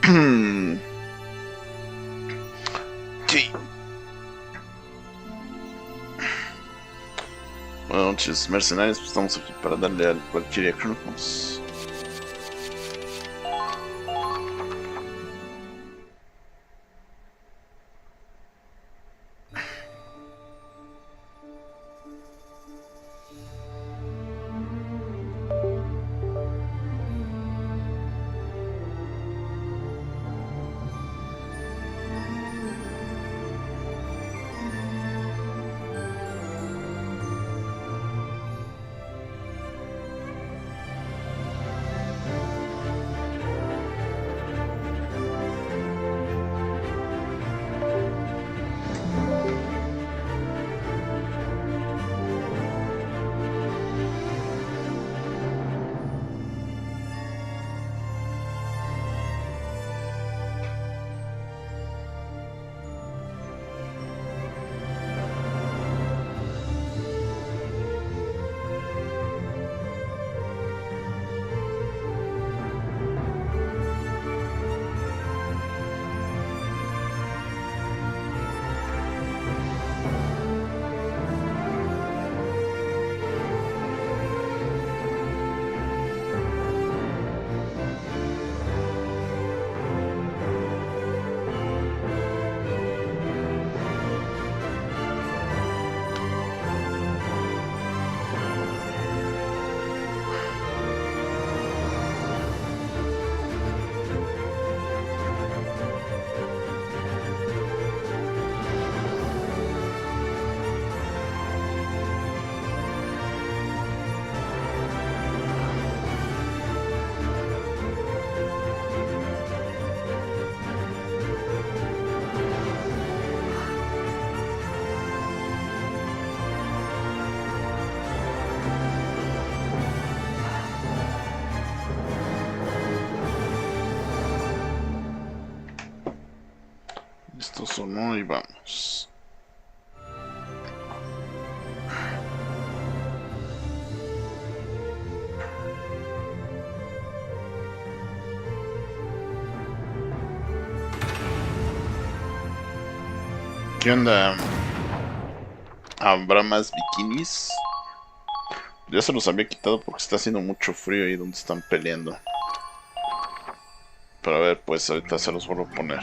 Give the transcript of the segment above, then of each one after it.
Sí. Buenas noches, mercenarios. Pues estamos aquí para darle al Valkyria Chronicles. Esto sonó y vamos. ¿Qué onda? ¿Habrá más bikinis? Ya se los había quitado porque está haciendo mucho frío ahí donde están peleando. Pero a ver, pues ahorita se los vuelvo a poner.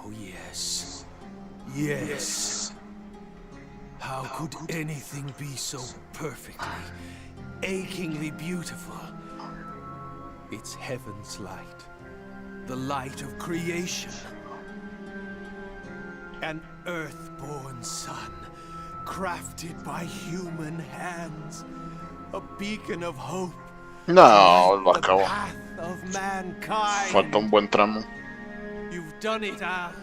Oh, yes. Yes. How could anything be so perfectly, achingly beautiful? It's heaven's light. The light of creation. An earthborn sun, crafted by human hands. A beacon of hope. No, lo The acabo. path of mankind. Falta un buen tramo. You've done it, Al.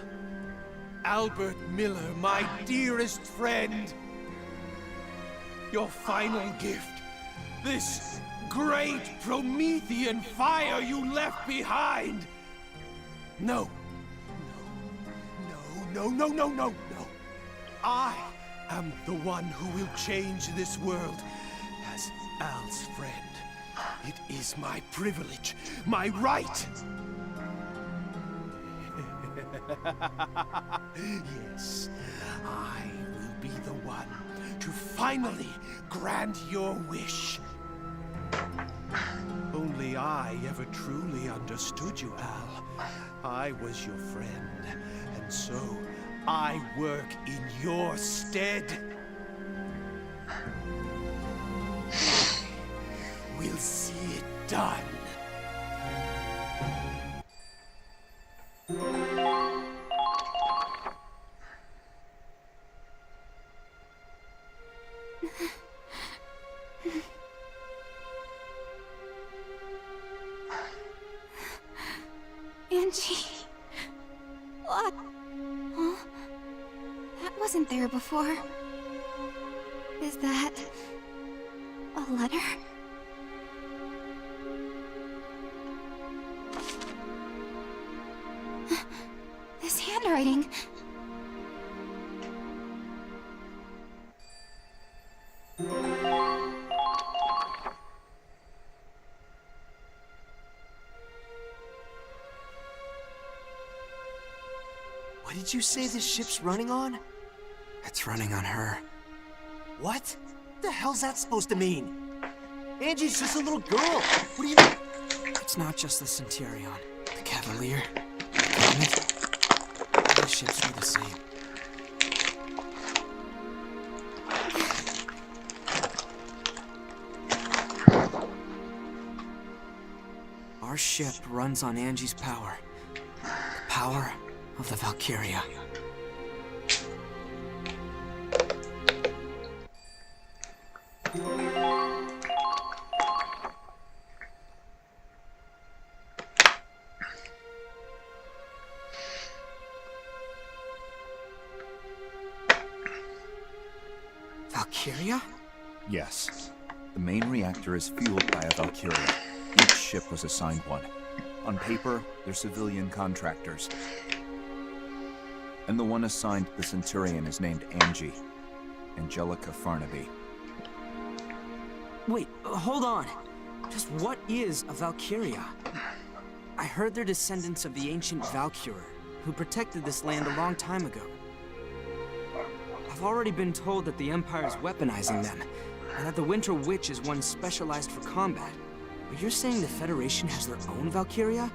Albert Miller, my dearest friend. Your final gift. This great Promethean fire you left behind. No. No. I am the one who will change this world. As Al's friend, it is my privilege, my right. Yes, I will be the one to finally grant your wish. Only I ever truly understood you, Al. I was your friend, and so I work in your stead. We'll see it done. Angie. What? Huh? That wasn't there before. Is that a letter? This handwriting. What did you say this ship's running on? It's running on her. What? The hell's that supposed to mean? Angie's just a little girl. What do you mean? It's not just the Centurion, the Cavalier, the Comet. All the ships are the same. Our ship runs on Angie's power. The power of the Valkyria. Valkyria? Yes. The main reactor is fueled by a Valkyria. Each ship was assigned one. On paper, they're civilian contractors. And the one assigned to the Centurion is named Angie. Angelica Farnaby. Wait, hold on. Just what is a Valkyria? I heard they're descendants of the ancient Valkyrie, who protected this land a long time ago. I've already been told that the Empire's weaponizing them, and that the Winter Witch is one specialized for combat. But you're saying the Federation has their own Valkyria?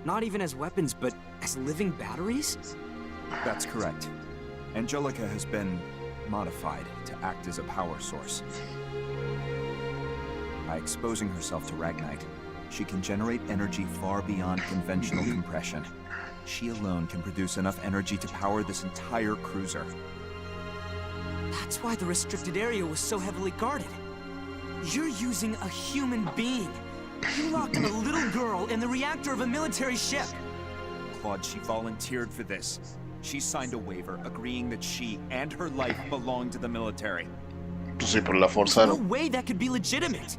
Not even as weapons, but as living batteries? That's correct. Angelica has been modified to act as a power source. By exposing herself to Ragnite, she can generate energy far beyond conventional compression. She alone can produce enough energy to power this entire cruiser. That's why the restricted area was so heavily guarded. You're using a human being. You locked a little girl in the reactor of a military ship. Claude, she volunteered for this. She signed a waiver agreeing that she and her life belong to the military. Pues sí, por la No forzaron. way that could be legitimate.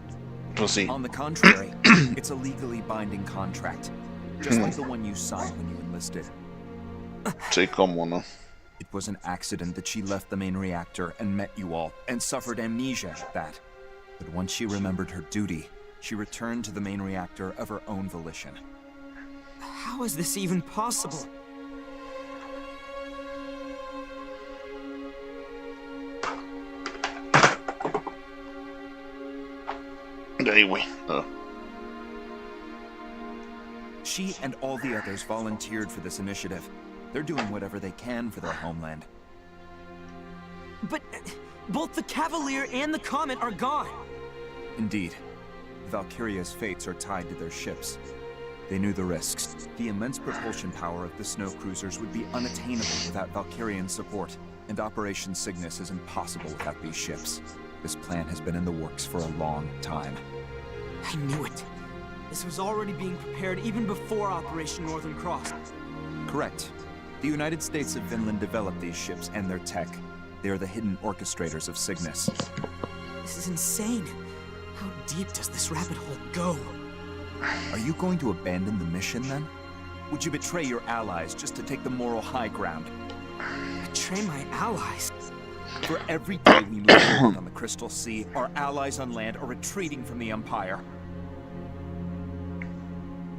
Pues sí. On the contrary, it's a legally binding contract. Just like the one you signed when you enlisted. Sí, cómo no. It was an accident that she left the main reactor and met you all, and suffered amnesia at that. But once she remembered her duty, she returned to the main reactor of her own volition. How is this even possible? De ahí, güey. She and all the others volunteered for this initiative. They're doing whatever they can for their homeland. But both the Cavalier and the Comet are gone. Indeed. Valkyria's fates are tied to their ships. They knew the risks. The immense propulsion power of the snow cruisers would be unattainable without Valkyrian support, and Operation Cygnus is impossible without these ships. This plan has been in the works for a long time. I knew it. This was already being prepared even before Operation Northern Cross. Correct. The United States of Finland developed these ships and their tech. They are the hidden orchestrators of Cygnus. This is insane. How deep does this rabbit hole go? Are you going to abandon the mission, then? Would you betray your allies just to take the moral high ground? Betray my allies? For every day we move forward on the Crystal Sea, our allies on land are retreating from the Empire.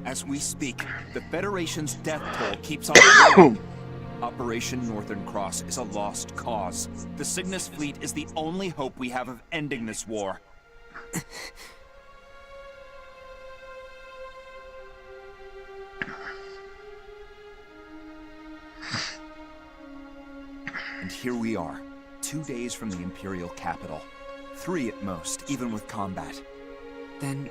As we speak, the Federation's death toll keeps on growing. Operation Northern Cross is a lost cause. The Cygnus fleet is the only hope we have of ending this war. And here we are, 2 days from the Imperial capital. 3 at most, even with combat. Then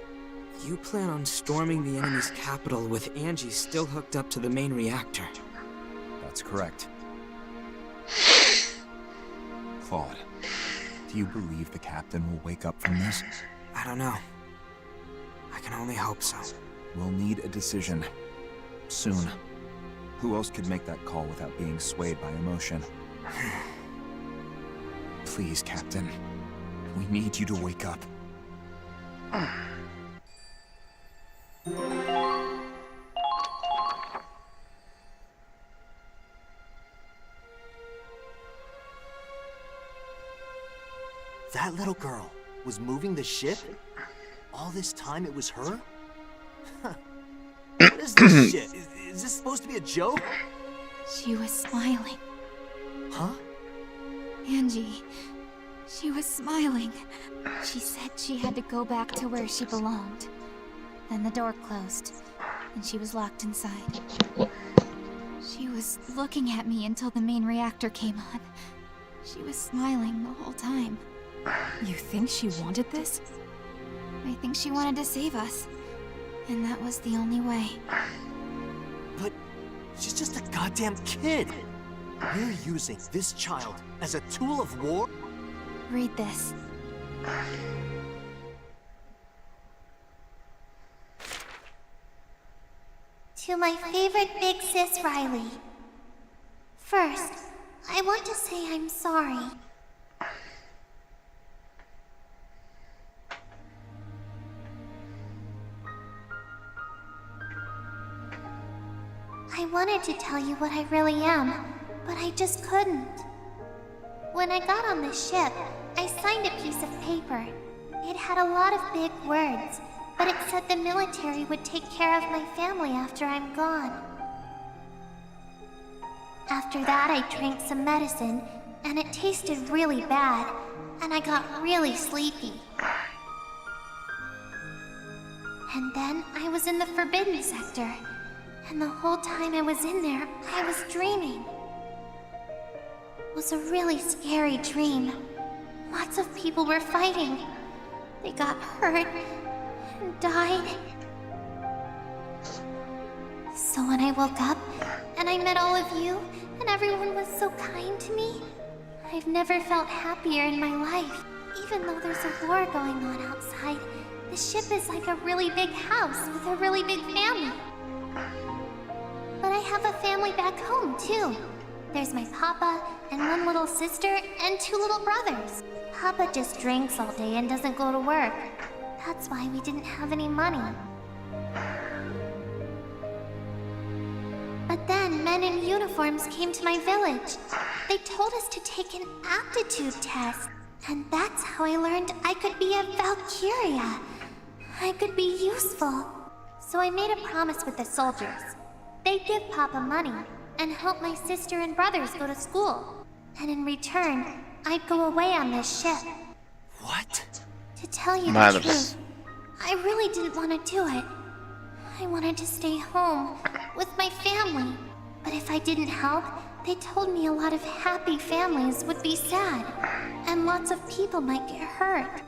you plan on storming the enemy's capital with Angie still hooked up to the main reactor. That's correct. Claude, do you believe the captain will wake up from this? I don't know. I can only hope so. We'll need a decision. Soon. Who else could make that call without being swayed by emotion? Please, Captain. We need you to wake up. That little girl was moving the ship? All this time it was her? Huh. What is this shit? Is this supposed to be a joke? She was smiling. Huh? Angie, she was smiling. She said she had to go back to where she belonged. Then the door closed, and she was locked inside. She was looking at me until the main reactor came on. She was smiling the whole time. You think she wanted this? I think she wanted to save us. And that was the only way. But she's just a goddamn kid. You're using this child as a tool of war? Read this. To my favorite big sis Riley. First, I want to say I'm sorry. I wanted to tell you what I really am, but I just couldn't. When I got on the ship, I signed a piece of paper. It had a lot of big words, but it said the military would take care of my family after I'm gone. After that, I drank some medicine, and it tasted really bad, and I got really sleepy. And then I was in the Forbidden Sector, and the whole time I was in there, I was dreaming. It was a really scary dream. Lots of people were fighting. They got hurt and died. So when I woke up, and I met all of you, and everyone was so kind to me, I've never felt happier in my life. Even though there's a war going on outside, the ship is like a really big house with a really big family. But I have a family back home, too. There's my papa, and one little sister, and 2 little brothers. Papa just drinks all day and doesn't go to work. That's why we didn't have any money. But then men in uniforms came to my village. They told us to take an aptitude test. And that's how I learned I could be a Valkyria. I could be useful. So I made a promise with the soldiers. They'd give Papa money and help my sister and brothers go to school. And in return, I'd go away on this ship. What? To tell you Madres. the truth, I really didn't want to do it. I wanted to stay home with my family. But if I didn't help, they told me a lot of happy families would be sad, and lots of people might get hurt.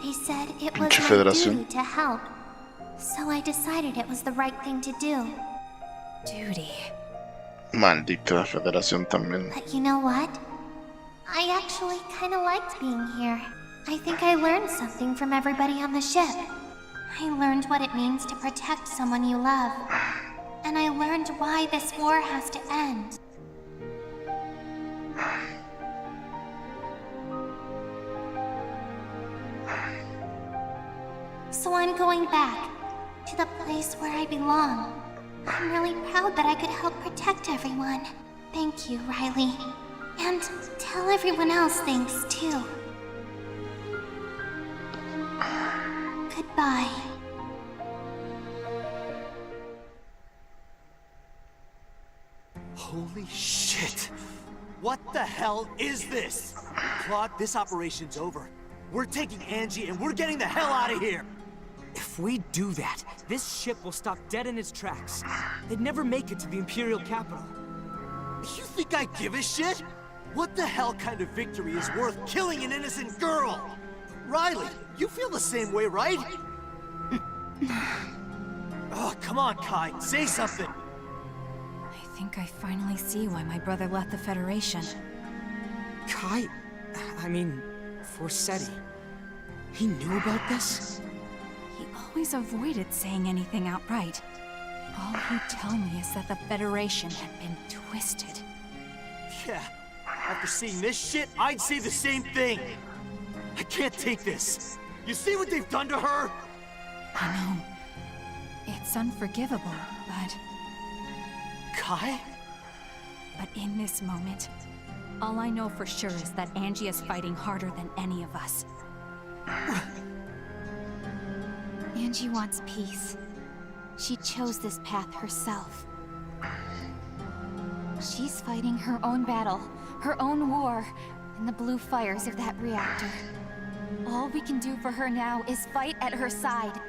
They said it was my Federación. duty to help. So I decided it was the right thing to do. Duty. Maldita Federación también. But you know what? I actually kind of liked being here. I think I learned something from everybody on the ship. I learned what it means to protect someone you love. And I learned why this war has to end. So I'm going back to the place where I belong. I'm really proud that I could help protect everyone. Thank you, Riley. And tell everyone else thanks, too. Goodbye. Holy shit! What the hell is this? Claude, this operation's over. We're taking Angie and we're getting the hell out of here! If we do that, this ship will stop dead in its tracks. They'd never make it to the Imperial capital. You think I give a shit? What the hell kind of victory is worth killing an innocent girl? Riley, you feel the same way, right? Oh, come on, Kai, say something! I think I finally see why my brother left the Federation. Kai... I mean... Forseti. He knew about this? He always avoided saying anything outright. All he'd tell me is that the Federation had been twisted. Yeah, after seeing this shit, I'd say the same thing. I can't take this. You see what they've done to her? I know. It's unforgivable, but... Kai? But in this moment, all I know for sure is that Angie is fighting harder than any of us. Angie wants peace. She chose this path herself. She's fighting her own battle, her own war, in the blue fires of that reactor. All we can do for her now is fight at her side.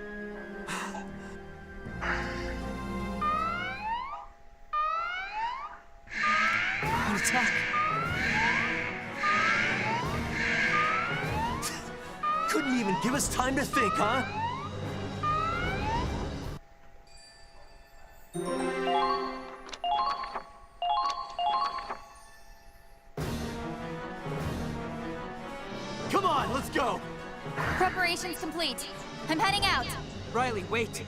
An attack! Couldn't even give us time to think, huh? Come on, let's go! Preparations complete. I'm heading out. Riley, wait.